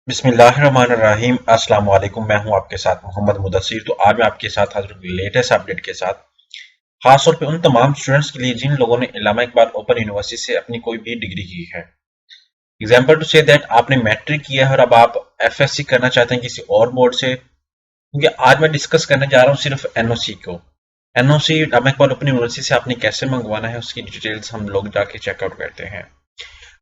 बिस्मिल्लाहिर्रहमानिर्रहीम। अस्सलाम वालेकुम। मैं हूं आपके साथ मोहम्मद मुदस्सिर। तो आज मैं आपके साथ हाजिर हूं लेटेस्ट अपडेट के साथ, खास तौर पे उन तमाम स्टूडेंट्स के लिए जिन लोगों ने इल्लामा इकबाल ओपन यूनिवर्सिटी से अपनी कोई भी डिग्री की है। एग्जाम्पल टू से दैट आपने मैट्रिक किया है और अब आप एफएससी करना चाहते हैं किसी और बोर्ड से, क्योंकि आज मैं डिस्कस करने जा रहा हूँ सिर्फ एनओसी को। एनओसी इल्लामा इकबाल ओपन यूनिवर्सिटी से आपने कैसे मंगवाना है उसकी डिटेल्स हम लोग जाके चेकआउट करते हैं।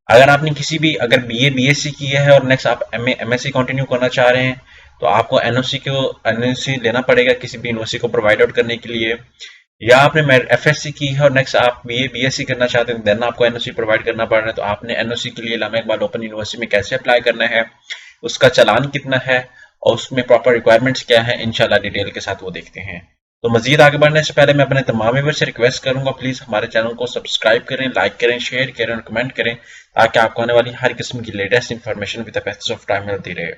अगर आपने अगर बीए बीएससी किया है और नेक्स्ट आप एमए एमएससी कंटिन्यू करना चाह रहे हैं, तो आपको एनओसी लेना पड़ेगा किसी भी यूनिवर्सिटी को प्रोवाइड आउट करने के लिए। या आपने एफएससी की है और नेक्स्ट आप बीए बीएससी करना चाहते हैं, देन आपको एनओसी प्रोवाइड करना पड़ रहा है। तो आपने एनओसी के लिए इल्लामा इकबाल ओपन यूनिवर्सिटी में कैसे अप्लाई करना है, उसका चालान कितना है और उसमें प्रॉपर रिक्वायरमेंट्स क्या है, इंशाल्लाह डिटेल के साथ वो देखते हैं। तो मजीद आगे बढ़ने से पहले मैं अपने तमाम व्यूअर से रिक्वेस्ट करूंगा, प्लीज हमारे चैनल को सब्सक्राइब करें, लाइक करें, शेयर करें और कमेंट करें, ताकि आपको आने वाली हर किस्म की latest information with the passage of time मिलती रहे।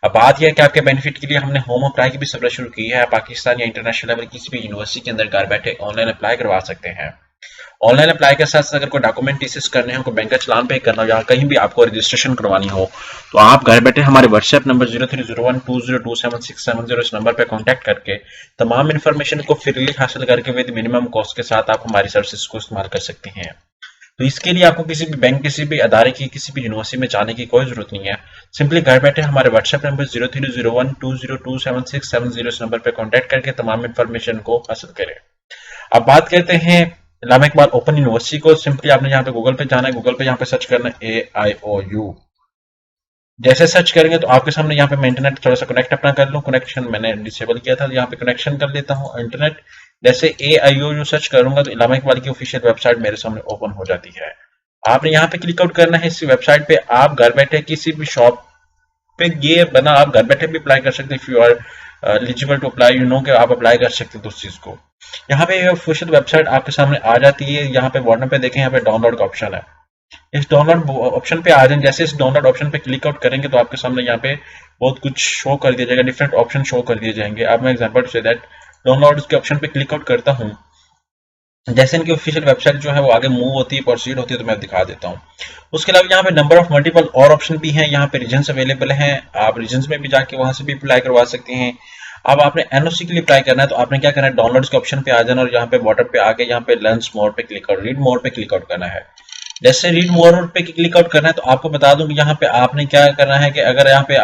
अब बात यह है कि आपके बेनिफिट के लिए हमने होम अप्लाई की भी सर्विस शुरू की है। पाकिस्तान या इंटरनेशनल लेवल किसी भी यूनिवर्सिटी के अंदर घर बैठे ऑनलाइन अप्लाई करवा सकते हैं। ऑनलाइन अप्लाई के साथ साथ अगर कोई डॉक्यूमेंट इश्यूज करने हो, कोई बैंक का चलान पे करना हो या कहीं भी आपको रजिस्ट्रेशन करवानी हो, तो आप घर बैठे हमारे व्हाट्सएप नंबर 0301202767 इस नंबर पे कांटेक्ट करके तमाम इन्फॉर्मेशन को फ्रीली हासिल करके विद मिनिमम कॉस्ट के साथ आप हमारी सर्विसेज को इस्तेमाल कर सकते हैं। तो इसके लिए आपको किसी भी बैंक, किसी भी अदारे की, किसी भी यूनिवर्सिटी में जाने की कोई जरूरत नहीं है। सिंपली घर बैठे हमारे व्हाट्सएप नंबर 0301202767 इस नंबर पर कॉन्टेक्ट करके तमाम इन्फॉर्मेशन को हासिल करें। अब बात करते हैं इस्लामिक इकबाल ओपन यूनिवर्सिटी को। सिंपली आपने यहाँ पे गूगल पे जाना है, गूगल पे यहाँ पे सर्च करना है AIOU। जैसे सर्च करेंगे तो आपके सामने यहाँ पे मैं इंटरनेट थोड़ा सा कनेक्ट अपना कर लूँ, कनेक्शन मैंने डिसेबल किया था, यहाँ पे कनेक्शन कर लेता हूँ इंटरनेट। जैसे AIOU सर्च करूंगा तो इस्लामिक इकबाल की ऑफिशियल वेबसाइट मेरे सामने ओपन हो जाती है। आपने यहाँ पे क्लिक आउट करना है इस वेबसाइट पे। आप घर बैठे किसी भी शॉप पे ये बना, आप घर बैठे भी अप्लाई कर सकते हैं। If you are eligible to apply, you know कि आप अप्लाई कर सकते हैं उस चीज को। यहाँ पे ऑफिशियल वेबसाइट आपके सामने आ जाती है। यहाँ पे बॉटम पे देखें, यहाँ पे डाउनलोड का ऑप्शन है। इस डाउनलोड ऑप्शन पे आ जाए, जैसे इस डाउनलोड ऑप्शन पे क्लिक आउट करेंगे तो आपके सामने यहाँ पे बहुत कुछ शो कर दिया जाएगा, डिफरेंट ऑप्शन शो कर दिए जाएंगे। अब मैं एग्जांपल से दैट डाउनलोड के ऑप्शन पे क्लिक आउट करता हूँ। जैसे इनकी ऑफिशियल वेबसाइट जो है वो आगे मूव होती है, प्रोसीड होती है, तो मैं दिखा देता हूँ। उसके अलावा यहाँ पे नंबर ऑफ मल्टीपल और ऑप्शन भी हैं। यहाँ पे रीजन्स अवेलेबल हैं, आप रीजन्स में भी जाके वहां से भी अप्लाई करवा सकते हैं। अब आपने एनओसी के लिए अप्लाई करना है तो आपने क्या करना है, डाउनलोड्स के ऑप्शन पे आ जाना और यहाँ पे बॉटम पे आके यहाँ पे लर्न मोर पे क्लिक आउट, रीड मोर पे क्लिक आउट करना है। जैसे रीड मोर पे क्लिक आउट करना है तो आपको बता दूं कि यहाँ पे आपने क्या करना है कि अगर यहाँ पे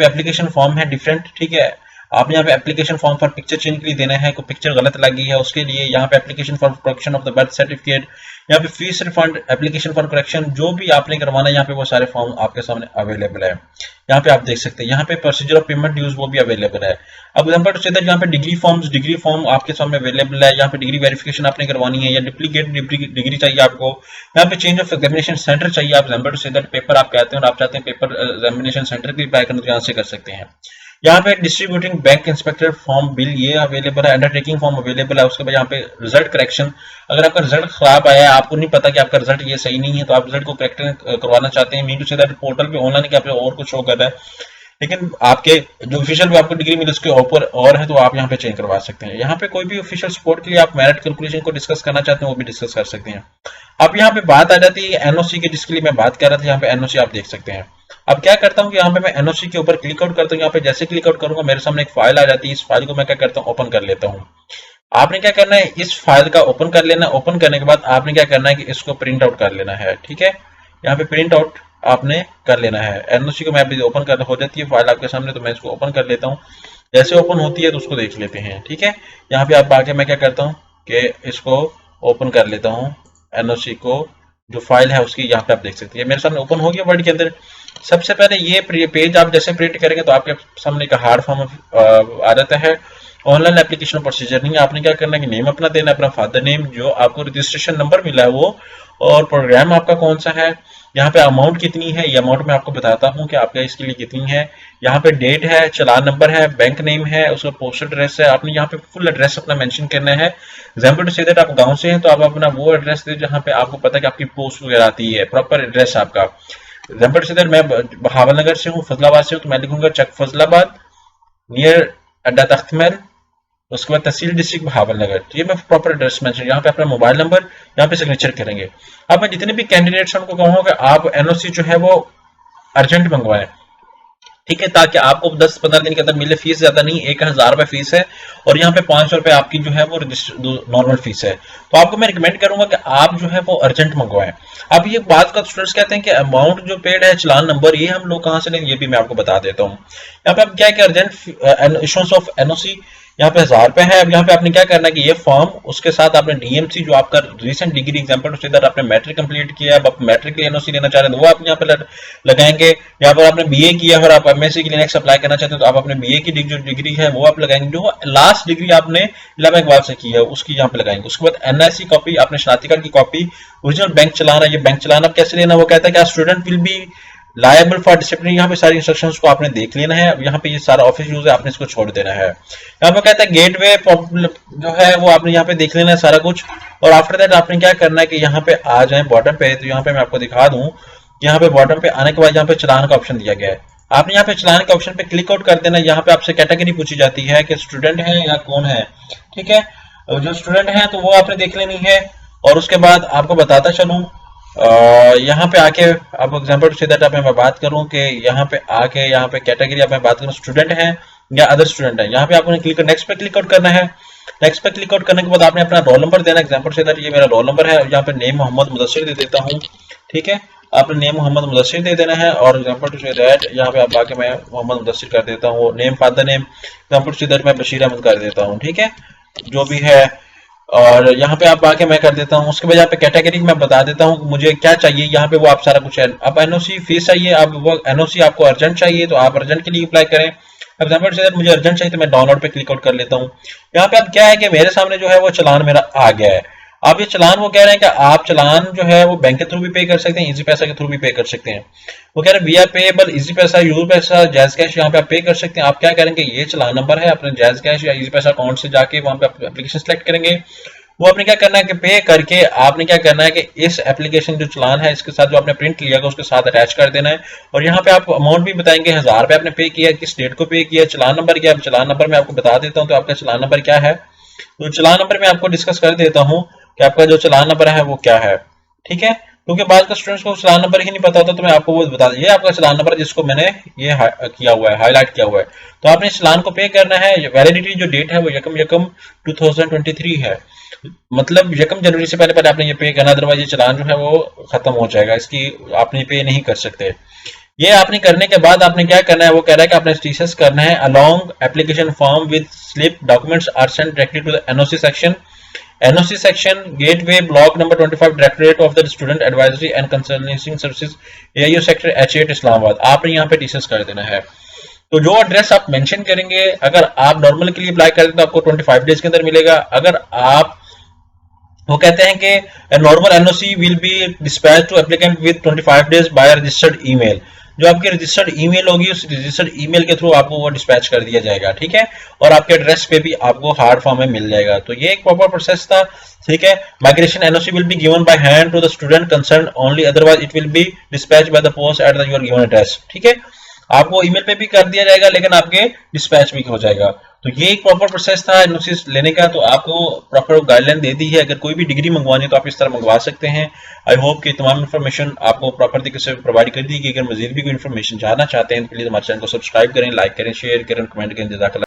एप्लीकेशन फॉर्म है डिफरेंट, ठीक है। आपने यहाँ पे application form for picture change के लिए देना है, कोई पिक्चर गलत लगी है उसके लिए यहाँ पे application for correction of the birth certificate, यहाँ पे fees refund, application for correction, जो भी आपने करवाना है यहाँ पे वो सारे फॉर्म आपके सामने अवेलेबल है। यहाँ पे आप देख सकते हैं, यहाँ पे प्रोसीजर ऑफ पेमेंट ड्यूज वो भी अवेलेबल है। अब एग्जांपल से यहाँ पे डिग्री फॉर्म आपके सामने अवेलेबल है। यहाँ पे डिग्री वेरिफिकेशन आपने करवानी है या डुप्लीकेट डिग्री चाहिए आपको। यहाँ पे चेंज ऑफ एग्जामिनेशन सेंटर चाहिए। आप एग्जांपल से पेपर आप कहते हैं और आप चाहते हैं पेपर एग्जामिनेशन सेंटर की अप्लाई करना, तो यहाँ से कर सकते हैं। यहाँ पे distributing bank inspector form bill ये अवेलेबल है, अंडरटेकिंग फॉर्म अवेलेबल है। उसके बाद यहाँ पे रिजल्ट करेक्शन, अगर आपका रिजल्ट खराब आया है, आपको नहीं पता कि आपका रिजल्ट ये सही नहीं है, तो आप रिजल्ट को करेक्ट करवाना चाहते हैं, mean to say that portal पे ऑनलाइन क्या और कुछ शो कर रहा है लेकिन आपके जो ऑफिशियल में आपको डिग्री मिली उसके ऊपर और है, तो आप यहाँ पे चेंज करवा सकते हैं। यहाँ पे कोई भी ऑफिशियल सपोर्ट के लिए आप मेरिट कैलकुलेशन को डिस्कस करना चाहते हैं वो भी डिस्कस कर सकते हैं। अब यहाँ पे बात आ जाती है एनओसी की, जिसके लिए मैं बात कर रहा था। यहाँ पे एनओसी आप देख सकते हैं। अब क्या करता हूँ कि यहाँ पे मैं एनओसी के ऊपर क्लिक आउट करता हूँ। यहाँ पे जैसे क्लिक आउट करूंगा मेरे सामने एक फाइल आ जाती है। इस फाइल को मैं क्या करता हूँ, ओपन कर लेता हूँ। आपने क्या करना है, इस फाइल का ओपन कर लेना। ओपन करने के बाद आपने क्या करना है कि इसको प्रिंट आउट कर लेना है, ठीक है। यहाँ पे प्रिंट आउट आपने कर लेना है। एनओसी को मैं अभी ओपन कर हो जाती है फाइल आपके सामने, तो मैं इसको ओपन कर लेता हूँ। जैसे ओपन होती है तो उसको देख लेते हैं, ठीक है। यहाँ पे आप आके मैं क्या करता हूँ कि इसको ओपन कर लेता हूँ। एनओसी को जो फाइल है उसकी यहाँ पे आप देख सकते हैं मेरे सामने ओपन हो गया वर्ड के अंदर। सबसे पहले ये पेज आप जैसे प्रिंट करेंगे तो आपके सामने का हार्ड फॉर्म आ जाता है। ऑनलाइन एप्लीकेशन प्रोसीजर नहीं है। आपने क्या करना है कि नेम अपना देना है, अपना फादर नेम, जो आपको रजिस्ट्रेशन नंबर मिला है वो, और प्रोग्राम आपका कौन सा है। यहाँ पे अमाउंट कितनी है, ये अमाउंट मैं आपको बताता हूँ कि आपका इसके लिए कितनी है। यहाँ पे डेट है, चलान नंबर है, बैंक नेम है, उसका पोस्टल एड्रेस है। आपने यहाँ पे फुल एड्रेस अपना मेंशन करना है। एग्जाम्पल टू से दैट आप गांव से हैं तो आप अपना वो एड्रेस दे जहाँ पे आपको पता है कि आपकी पोस्ट वगैरह आती है, प्रॉपर एड्रेस आपका। एग्जाम्पल से दैट मैं बहावल नगर से हूँ, फजलाबाद से हूँ, तो मैं लिखूंगा चक फजलाबाद नियर अड्डा तख्तमहल, उसके बाद तहसील डिस्ट्रिक्ट बहावल नगर। तो ये मैं प्रॉपर एड्रेस मेंशन, यहाँ पे अपना मोबाइल नंबर यहाँ पे सिग्नेचर करेंगे। अब मैं जितने भी कैंडिडेट्स हैं उनको कहूँगा कि आप एनओसी जो है वो अर्जेंट मंगवाएं। ठीक है, ताकि आपको 10-15 दिन के अंदर मिले। फीस ज्यादा नहीं, 1000 रुपए फीस है और यहाँ पे 500 रुपए आपकी जो है वो नॉर्मल फीस है। तो आपको मैं रिकमेंड करूंगा कि आप जो है वो अर्जेंट मंगवाएं। अब ये बात का स्टूडेंट्स कहते हैं कि अमाउंट जो पेड है, चलान नंबर, ये हम लोग कहाँ से लेंगे, ये भी मैं आपको बता देता हूँ। यहाँ पे अब क्या है कि अर्जेंट इशुएंस ऑफ एनओसी यहाँ पे 1000 रुपए है। अब यहाँ पे आपने क्या करना है कि ये फॉर्म, उसके साथ आपने डीएमसी जो आपका recent degree example to say that आपने मैट्रिक कंप्लीट किया, अब आप मैट्रिक के लिए एनओसी लेना चाह रहे हैं तो वो आप यहाँ पे लगाएंगे। यहाँ पर आपने बीए किया और आप एमएससी के लिए नेक्स्ट अप्लाई करना चाहते हैं तो आप अपने बीए की जो डिग्री है वो आप लगाएंगे। जो लास्ट डिग्री आपने इलाहाबाद इकबाल से की है उसकी यहाँ पे लगाएंगे। उसके बाद एनआईसी कॉपी, आपने शनाख्ती कार्ड की कॉपी, ओरिजिनल बैंक चलाना। ये बैंक चलाना कैसे लेना, वो कहता है कि student will be liable for discipline. यहाँ पे सारी इंस्ट्रक्शंस को आपने देख लेना है। अब यहाँ पे ये सारा ऑफिस यूज है, आपने इसको छोड़ देना है। यहाँ पे कहता है गेटवे जो है वो आपने यहाँ पे देख लेना है सारा कुछ। और आफ्टर दैट आपने क्या करना है कि यहाँ पे आ जाए बॉटम पे। तो यहाँ पे मैं आपको दिखा दूं, यहाँ पे बॉटम पे आने के बाद यहाँ पे चलान का ऑप्शन दिया गया है। आपने यहाँ पे चलान के ऑप्शन पे क्लिक आउट कर देना। यहाँ पे आपसे कैटेगरी पूछी जाती है कि स्टूडेंट है या कौन है। ठीक है, जो स्टूडेंट है तो वो आपने देख लेनी है। और उसके बाद आपको बताता चलूं, यहाँ पे आके अब एग्जाम्पल से दैट मैं बात करूं कि यहाँ पे आके यहाँ पे कैटेगरी आप मैं बात करूं स्टूडेंट है या अदर स्टूडेंट है। यहाँ पे आपने क्लिक नेक्स्ट पे क्लिक आउट करना है। नेक्स्ट पे क्लिक आउट करने के बाद आपने अपना रोल नंबर देना। एग्जाम्पल से दैट ये मेरा रोल नंबर है। यहाँ पे नेम मोहम्मद मुदस्सिर दे देता हूँ। ठीक है, आपने नेम मोहम्मद मुदस्सिर दे देना है। और एग्जाम्पल टू से दैट यहाँ पे आप आके मैं मोहम्मद मुदस्सिर कर देता हूँ। Name father name example to say that मैं बशीर अहमद कर देता हूँ। ठीक है, जो भी है। और यहाँ पे आप आके मैं कर देता हूँ। उसके बाद यहाँ पे कैटेगरी मैं बता देता हूँ मुझे क्या चाहिए। यहाँ पे वो आप सारा कुछ है। अब एनओसी फीस चाहिए, अब वो एनओसी आपको अर्जेंट चाहिए तो आप अर्जेंट के लिए अप्लाई करें। एग्जाम्पल से मुझे अर्जेंट चाहिए तो मैं डाउनलोड पे क्लिक आउट कर लेता हूँ। यहाँ पे अब क्या है कि मेरे सामने जो है वो चलान मेरा आ गया है। अब ये चलान वो कह रहे हैं कि आप चलान जो है वो बैंक के थ्रू भी पे कर सकते हैं, इजी पैसा के थ्रू भी पे कर सकते हैं। वो कह रहे हैं वी आर पेएबल इजी पैसा, यू पैसा, जैज कैश, यहाँ पे आप पे कर सकते हैं। आप क्या करेंगे, ये चलान नंबर है, अपने जैज कैश या इजी पैसा अकाउंट से जाके वहां पे एप्लीकेशन सेलेक्ट करेंगे। वो आपने क्या करना है कि पे करके आपने क्या करना है कि इस एप्लीकेशन जो चलान है इसके साथ जो आपने प्रिंट लिया उसके साथ अटैच कर देना है। और यहाँ पे आप अमाउंट भी बताएंगे, 1000 रुपए आपने पे किया, किस डेट को पे किया, चलान नंबर क्या है। चलान नंबर मैं आपको बता देता हूँ तो आपका चलान नंबर क्या है। तो चलान नंबर मैं आपको डिस्कस कर देता हूँ कि आपका जो चलान नंबर है वो क्या है। ठीक है, क्योंकि बाद का स्टूडेंट्स को चलान नंबर ही नहीं पता होता तो मैं आपको वो बता दूं। ये आपका चलान नंबर जिसको मैंने ये किया हुआ है, हाईलाइट किया हुआ है। तो आपने चलान को पे करना है। वैलिडिटी जो डेट है वो यकम 2023 है, मतलब यकम जनवरी से पहले पहले आपने ये पे करना, अदरवाइज ये चलान जो है वो खत्म हो जाएगा, इसकी आपने पे नहीं कर सकते। ये आपने करने के बाद आपने क्या करना है, वो कह रहा है कि आपने टीसीएस करना है along application form with slip documents are sent directly to the NOC section. NOC section gateway block number 25 directorate of the student advisory and consulting services AIU sector H8 Islamabad. आपने यहाँ पे टीसीएस कर देना है। तो जो एड्रेस आप mention करेंगे, अगर आप नॉर्मल के लिए अप्लाई करते हैं तो आपको 25 डेज के अंदर मिलेगा। अगर आप वो कहते हैं कि normal NOC will be dispatch to applicant with 25 days by registered email. जो आपकी रजिस्टर्ड ईमेल होगी उस रजिस्टर्ड ईमेल के थ्रू आपको वो डिस्पैच कर दिया जाएगा। ठीक है, और आपके एड्रेस पे भी आपको हार्ड फॉर्म में मिल जाएगा। तो ये एक प्रॉपर प्रोसेस था। ठीक है, migration NOC will be given by hand to the student concern only, otherwise it will be dispatch by the post at the your given address. ठीक है, आपको ईमेल पे भी कर दिया जाएगा लेकिन आपके डिस्पैच भी हो जाएगा। तो ये एक प्रॉपर प्रोसेस था एनओसी लेने का। तो आपको प्रॉपर गाइडलाइन दे दी है। अगर कोई भी डिग्री मंगवानी है तो आप इस तरह मंगवा सकते हैं। आई होप कि तमाम इन्फॉर्मेशन आपको प्रॉपर तरीके से प्रोवाइड कर दी गई। अगर मजीद भी कोई इन्फॉर्मेशन जानना चाहते हैं तो प्लीज हमारे चैनल को सब्सक्राइब करें, लाइक करें, शेयर करें, कमेंट करें। जज़ाकल्लाह।